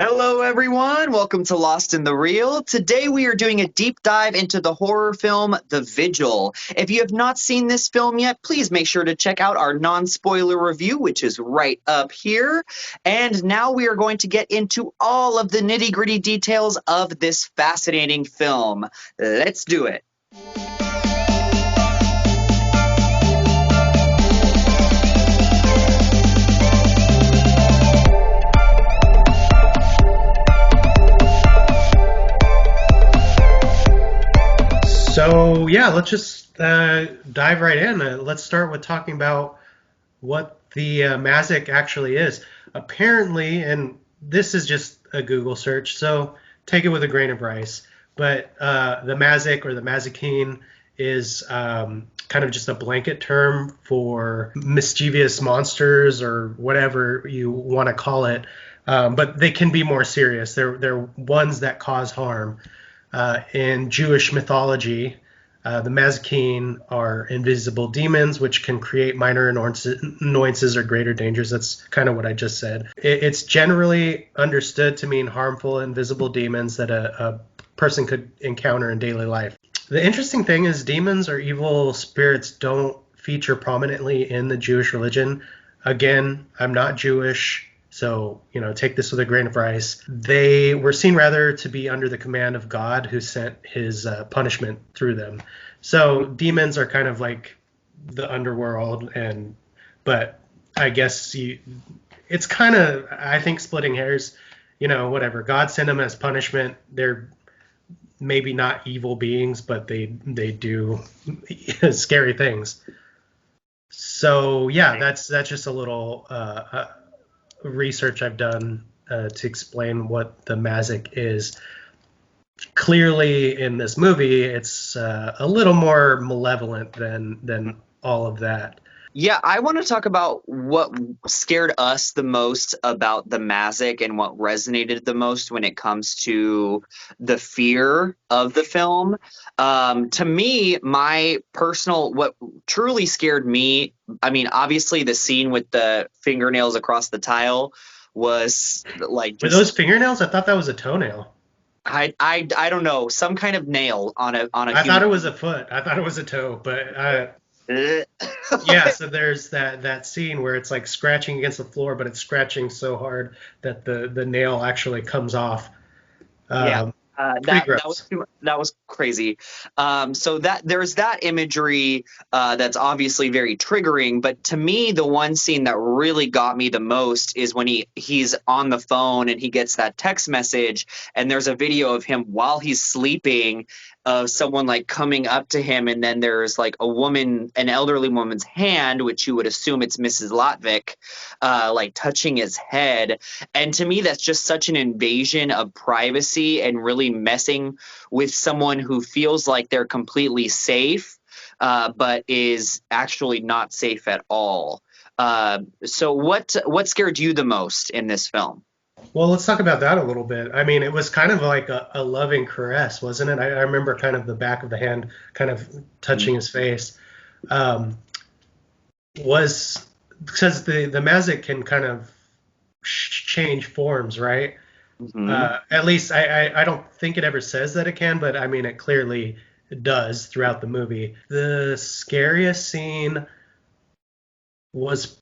Hello, everyone. Welcome to Lost in the Real. Today, we are doing a deep dive into the horror film The Vigil. If you have not seen this film yet, please make sure to check out our non spoiler review, which is right up here. And now we are going to get into all of the nitty gritty details of this fascinating film. Let's do it. So yeah, let's just dive right in. Let's start with talking about what the Mazak actually is. Apparently, and this is just a Google search, so take it with a grain of rice. But the Mazak or the Mazikeen is kind of just a blanket term for mischievous monsters or whatever you want to call it. But they can be more serious. They're ones that cause harm. In Jewish mythology, the Mazikeen are invisible demons which can create minor annoyances or greater dangers. That's kind of what I just said. It's generally understood to mean harmful, invisible demons that a person could encounter in daily life. The interesting thing is demons or evil spirits don't feature prominently in the Jewish religion. Again, I'm not Jewish. So, take this with a grain of rice. They were seen rather to be under the command of God, who sent his punishment through them. So demons are kind of like the underworld, but I guess it's kind of, I think, splitting hairs. Whatever. God sent them as punishment. They're maybe not evil beings, but they do scary things. So yeah, that's just a little research I've done to explain what the Mazak is. Clearly, in this movie, it's a little more malevolent than all of that. Yeah, I want to talk about what scared us the most about the Mazak and what resonated the most when it comes to the fear of the film. To me, what truly scared me, I mean, obviously the scene with the fingernails across the tile was like Were just those fingernails? I thought that was a toenail. I don't know, some kind of nail on a I thought human. it was a foot. I thought it was a toe, but Yeah, yeah. So there's that scene where it's like scratching against the floor, but it's scratching so hard that the nail actually comes off. Um, Pretty gross. that was crazy. So that there's that imagery that's obviously very triggering. But to me, the one scene that really got me the most is when he's on the phone and he gets that text message, and there's a video of him while he's sleeping, of someone like coming up to him, and then there's like an elderly woman's hand, which you would assume it's Mrs. Latvick, like touching his head. And to me, that's just such an invasion of privacy and really messing with someone who feels like they're completely safe, but is actually not safe at all. So what scared you the most in this film? Well, let's talk about that a little bit. I mean, it was kind of like a loving caress, wasn't it? I remember kind of the back of the hand kind of touching his face. Um, was because the Mazak can kind of change forms, right? Hmm. At least I don't think it ever says that it can, but I mean, it clearly does throughout the movie. The scariest scene was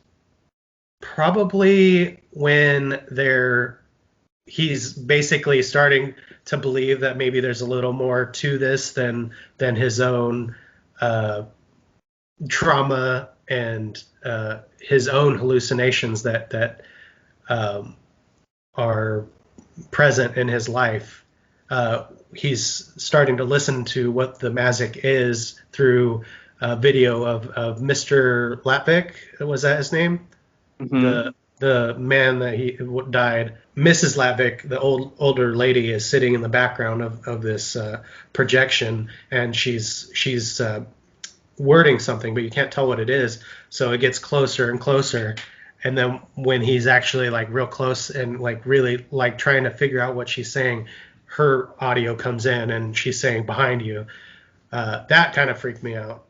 probably when he's basically starting to believe that maybe there's a little more to this than his own uh, trauma and his own hallucinations that um, are present in his life. He's starting to listen to what the Mazak is through a video of Mr. Latvick. Was that his name? Hmm. The man that he died. Mrs. Latvick, the older lady, is sitting in the background of this projection, and she's wording something, but you can't tell what it is. So it gets closer and closer, and then when he's actually like real close and like really like trying to figure out what she's saying, her audio comes in and she's saying behind you. That kind of freaked me out.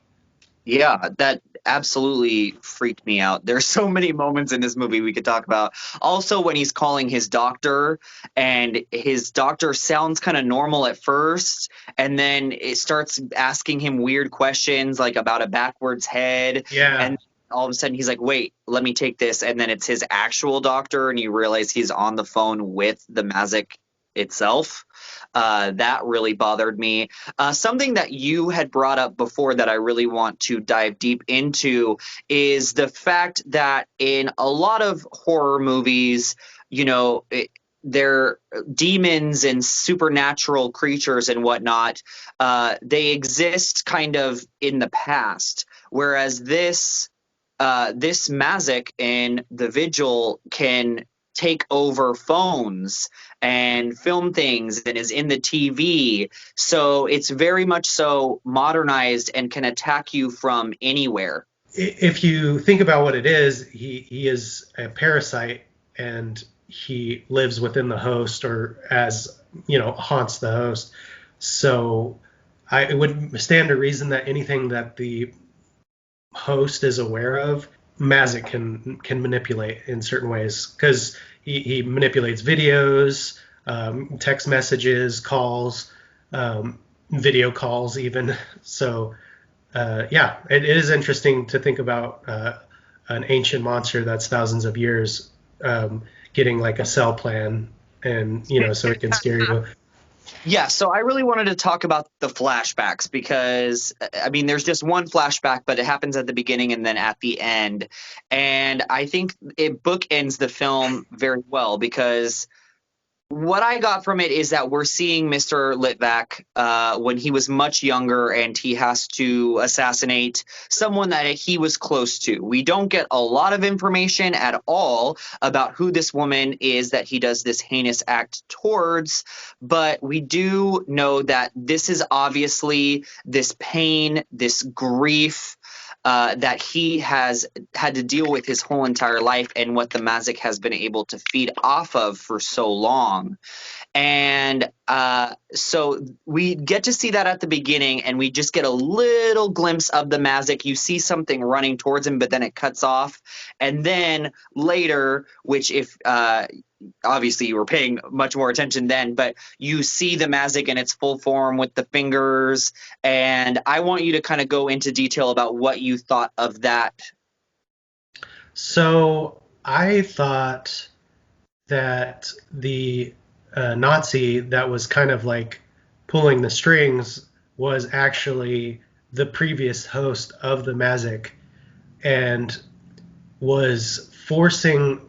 Yeah, that absolutely freaked me out. There's so many moments in this movie we could talk about. Also, when he's calling his doctor, and his doctor sounds kind of normal at first, and then it starts asking him weird questions like about a backwards head, Yeah. and all of a sudden he's like, "Wait, let me take this," and then it's his actual doctor, and you realize he's on the phone with the Mazak itself. That really bothered me. Something that you had brought up before that I really want to dive deep into is the fact that in a lot of horror movies, they're demons and supernatural creatures and whatnot. They exist kind of in the past, whereas this Mazak in the Vigil can take over phones and film things and is in the TV. So it's very much so modernized and can attack you from anywhere. If you think about what it is, he is a parasite and he lives within the host, or as haunts the host. So it would stand to reason that anything that the host is aware of, Mazak can manipulate in certain ways, because he manipulates videos, text messages, calls, video calls even. So yeah, it is interesting to think about an ancient monster that's thousands of years getting like a cell plan, and so it can scare you. Yeah, so I really wanted to talk about the flashbacks because, I mean, there's just one flashback, but it happens at the beginning and then at the end. And I think it bookends the film very well because what I got from it is that we're seeing Mr. Litvak when he was much younger and he has to assassinate someone that he was close to. We don't get a lot of information at all about who this woman is that he does this heinous act towards, but we do know that this is obviously this pain, this grief. That he has had to deal with his whole entire life, and what the Mazak has been able to feed off of for so long. And so we get to see that at the beginning, and we just get a little glimpse of the Mazak. You see something running towards him, but then it cuts off. And then later, which if obviously you were paying much more attention then, but you see the Mazak in its full form with the fingers. And I want you to kind of go into detail about what you thought of that. So I thought that the Nazi that was kind of like pulling the strings was actually the previous host of the Mazak, and was forcing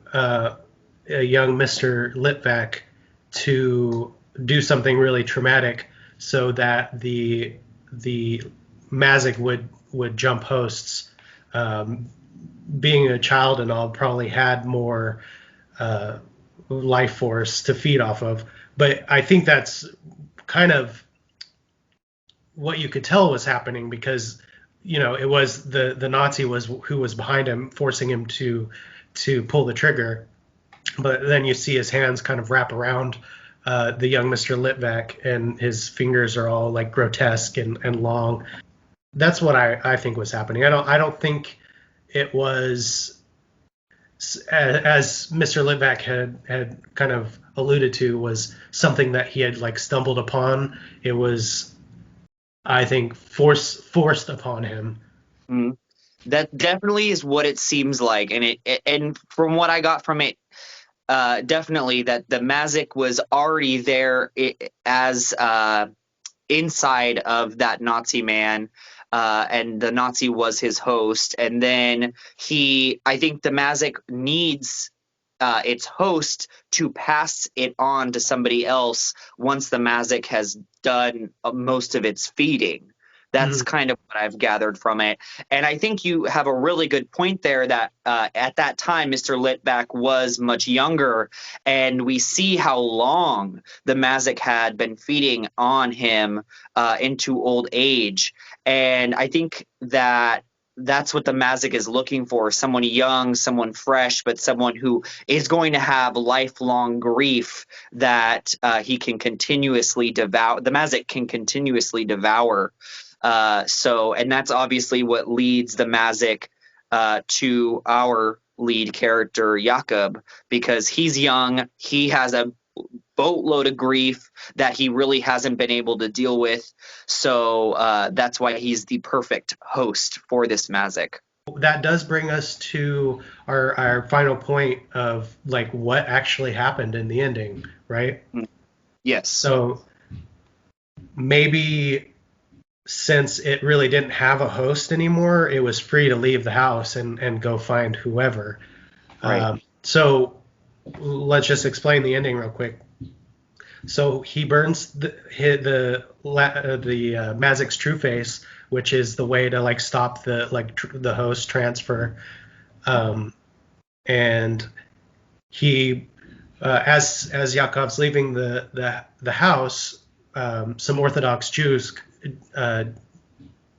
a young Mr. Litvak to do something really traumatic so that the Mazak would jump hosts. Being a child and all, probably had more life force to feed off of. But I think that's kind of what you could tell was happening, because it was the Nazi was who was behind him, forcing him to pull the trigger. But then you see his hands kind of wrap around the young Mr. Litvak, and his fingers are all like grotesque and long. That's what I think was happening. I don't think it was, as Mr. Litvak had kind of alluded to, was something that he had like stumbled upon. It was, I think, forced upon him. Mm. That definitely is what it seems like, and from what I got from it, definitely that the Mazak was already there as inside of that Nazi man, and the Nazi was his host. And then I think the Mazak needs its host to pass it on to somebody else once the Mazak has done most of its feeding. That's Mm. kind of what I've gathered from it. And I think you have a really good point there that at that time, Mr. Litvak was much younger, and we see how long the Mazak had been feeding on him into old age. And I think that that's what the Mazak is looking for: someone young, someone fresh, but someone who is going to have lifelong grief that he can continuously devour. The Mazak can continuously devour. And that's obviously what leads the Mazak to our lead character Jakob, because he's young, he has a boatload of grief that he really hasn't been able to deal with. So that's why he's the perfect host for this Mazak. That does bring us to our final point of like what actually happened in the ending, right? Yes. So maybe since it really didn't have a host anymore, it was free to leave the house and go find whoever. Right. So let's just explain the ending real quick. So he burns the Mazak's true face, which is the way to like stop the host transfer. And he as Yakov's leaving the house, some Orthodox Jews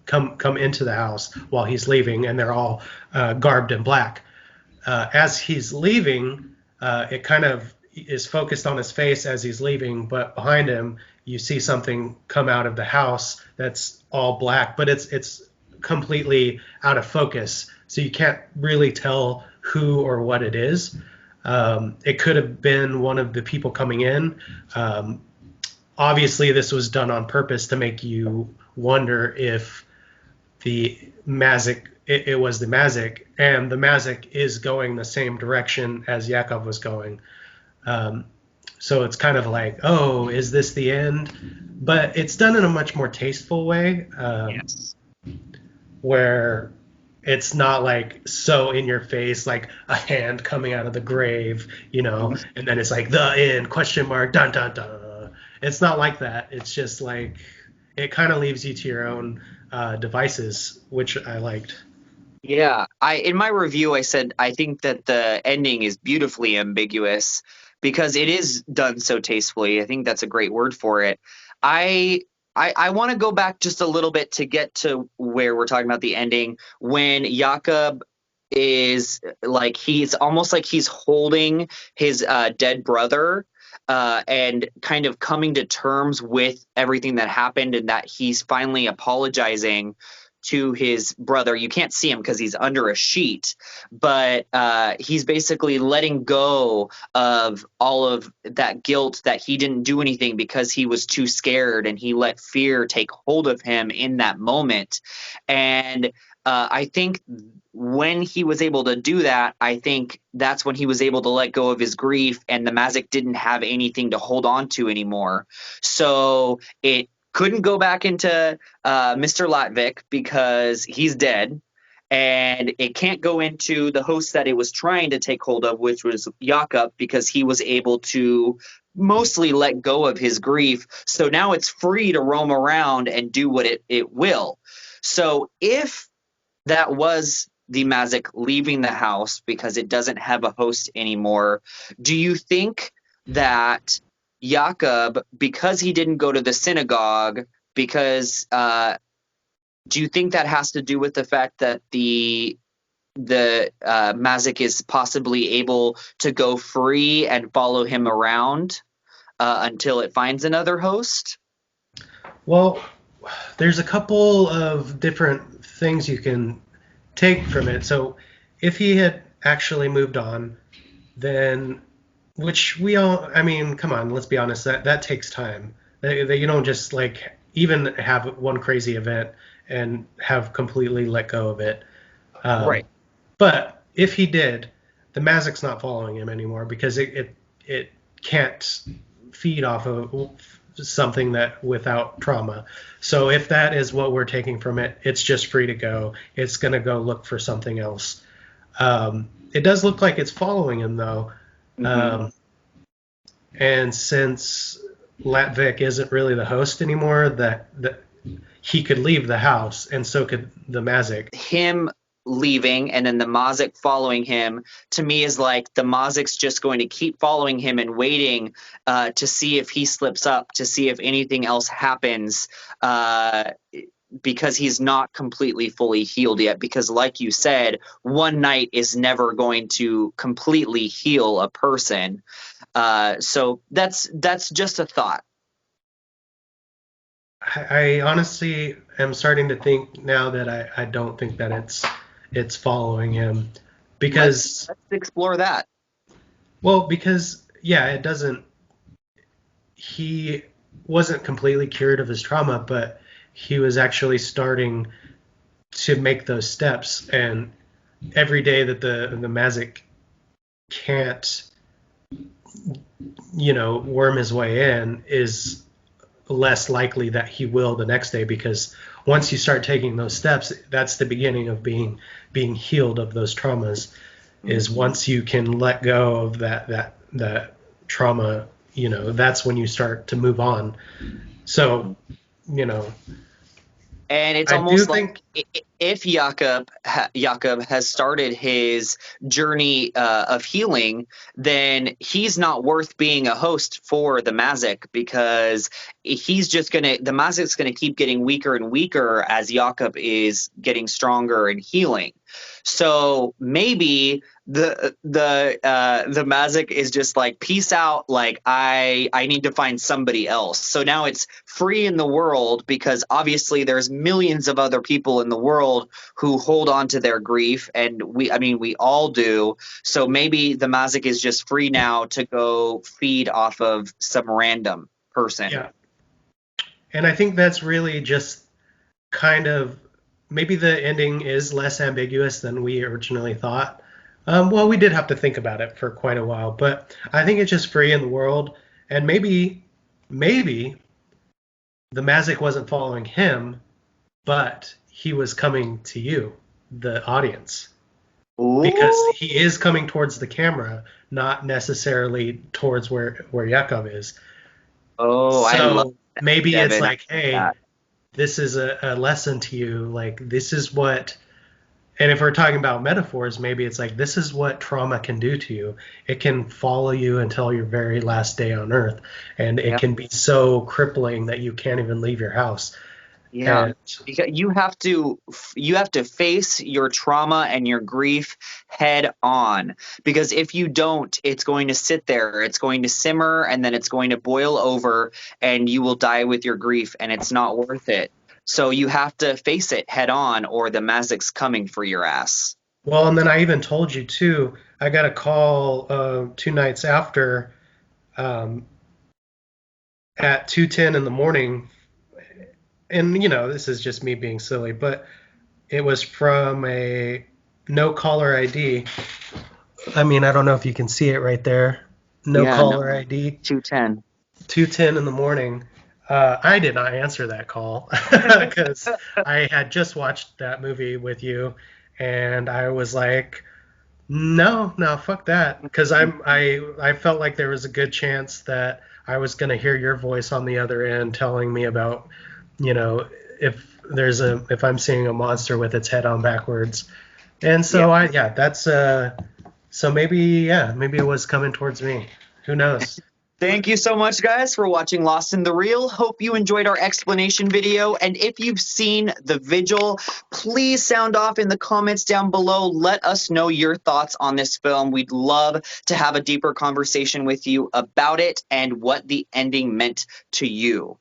come into the house while he's leaving, and they're all garbed in black. As he's leaving, it kind of is focused on his face as he's leaving, but behind him you see something come out of the house that's all black, but it's completely out of focus, so you can't really tell who or what it is. It could have been one of the people coming in. Obviously, this was done on purpose to make you wonder if the Mazak, it was the Mazak, and the Mazak is going the same direction as Yakov was going. So it's kind of like, oh, is this the end? But it's done in a much more tasteful way, Yes. where it's not like so in your face, like a hand coming out of the grave, and then it's like the end, question mark, dun dun dun. It's not like that. It's just like it kind of leaves you to your own devices, which I liked. Yeah, I in my review I said I think that the ending is beautifully ambiguous because it is done so tastefully. I think that's a great word for it. I I want to go back just a little bit to get to where we're talking about the ending when Jakob is like he's almost like he's holding his dead brother and kind of coming to terms with everything that happened and that he's finally apologizing to his brother. You can't see him because he's under a sheet, but he's basically letting go of all of that guilt that he didn't do anything because he was too scared and he let fear take hold of him in that moment. And I think when he was able to do that, I think that's when he was able to let go of his grief and the Mazak didn't have anything to hold on to anymore. So it couldn't go back into Mr. Latvik because he's dead. And it can't go into the host that it was trying to take hold of, which was Jakob, because he was able to mostly let go of his grief. So now it's free to roam around and do what it will. So if that was the Mazak leaving the house because it doesn't have a host anymore, do you think that Jakob, because he didn't go to the synagogue, because do you think that has to do with the fact that the Mazak is possibly able to go free and follow him around until it finds another host? Well, there's a couple of different things you can take from it. So if he had actually moved on, then which we all, I mean, come on, let's be honest, that takes time. That you don't just like even have one crazy event and have completely let go of it. Right. But if he did, the Mazak's not following him anymore because it can't feed off of something that without trauma. So if that is what we're taking from it, it's just free to go. It's going to go look for something else. It does look like it's following him though. And since Latvik isn't really the host anymore, that he could leave the house, and so could the Mazak. Him leaving and then the Mazak following him, to me, is like the Mazak's just going to keep following him and waiting to see if he slips up, to see if anything else happens, because he's not completely fully healed yet. Because like you said, one night is never going to completely heal a person. So that's just a thought. I honestly am starting to think now that I don't think that it's following him Let's because, let's explore that. well, because yeah, it doesn't. He wasn't completely cured of his trauma, but he was actually starting to make those steps, and every day that the Mazak can't, worm his way in is less likely that he will the next day, because once you start taking those steps, that's the beginning of being healed of those traumas. Is Mhm. once you can let go of that trauma, that's when you start to move on. So, you know, And it's I do almost like think, if Jakob has started his journey of healing, then he's not worth being a host for the Mazak, because the Mazak's gonna keep getting weaker and weaker as Jakob is getting stronger and healing. So maybe the Mazak is just like, peace out, like I need to find somebody else. So now it's free in the world, because obviously there's millions of other people in the world who hold on to their grief, and we all do. So maybe the Mazak is just free now to go feed off of some random person. yeah, and I think that's really just kind of, maybe the ending is less ambiguous than we originally thought. Well, we did have to think about it for quite a while, but I think it's just free in the world, and maybe the Mazak wasn't following him, but he was coming to you, the audience, because Ooh. he is coming towards the camera, not necessarily towards where Yakov is. Oh, I love So maybe it's Devin. I like, love hey, that. this is a lesson to you. Like, this is what, and if we're talking about metaphors, maybe it's like, this is what trauma can do to you. It can follow you until your very last day on earth. And it Yeah. can be so crippling that you can't even leave your house. Yeah. And Because you have to face your trauma and your grief head on, because if you don't, it's going to sit there, it's going to simmer, and then it's going to boil over, and you will die with your grief, and it's not worth it. So you have to face it head on, or the Mazik's coming for your ass. well, and then I even told you too, I got a call 2 nights after, um, at 2:10 in the morning. And, this is just me being silly, but it was from a no caller ID. I mean, I don't know if you can see it right there. No Yeah, no, caller ID, 210. 2:10 in the morning. I did not answer that call because I had just watched that movie with you, and I was like, no, no, fuck that, because I felt like there was a good chance that I was gonna hear your voice on the other end telling me about, you know, if I'm seeing a monster with its head on backwards. And Yeah. so yeah, that's so maybe, yeah, maybe it was coming towards me. Who knows? Thank you so much, guys, for watching Lost in the Reel. Hope you enjoyed our explanation video. And if you've seen The Vigil, please sound off in the comments down below. Let us know your thoughts on this film. We'd love to have a deeper conversation with you about it and what the ending meant to you.